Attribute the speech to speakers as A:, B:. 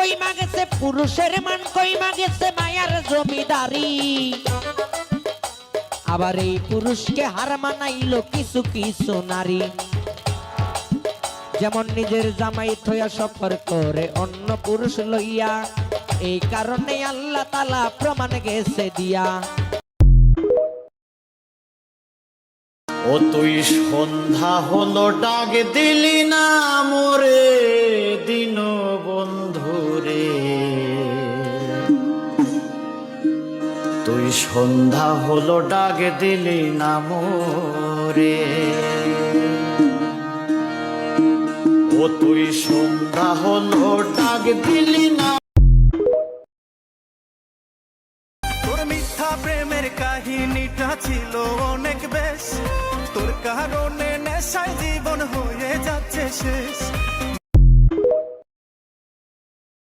A: কইমা গেছে, পুরুষের মান কইমা গেছে মায়ার জমিদারি। আবার এই পুরুষকে হার মানাইলো কিছু কিছু নারী, যেমন নিজের জামাই থইয়া সফর করে অন্য পুরুষ লইয়া। এই কারণে আল্লাহ তাআলা প্রমাণ গেছে দিয়া।
B: ও তুই সন্ধ্যা হলো ডাক দিলি না মোরে দিন বন্ধুরে, তুই সন্ধ্যা হলো ডাক দিলি না মোরে। ও তুই সন্ধ্যা হলো ডাক দিলি না।
C: তোর মিথ্যা প্রেমের কাহিনীটা ছিল অনেক বেশ, তোর কারণে নেশায় জীবন হয়ে যাচ্ছে শেষ।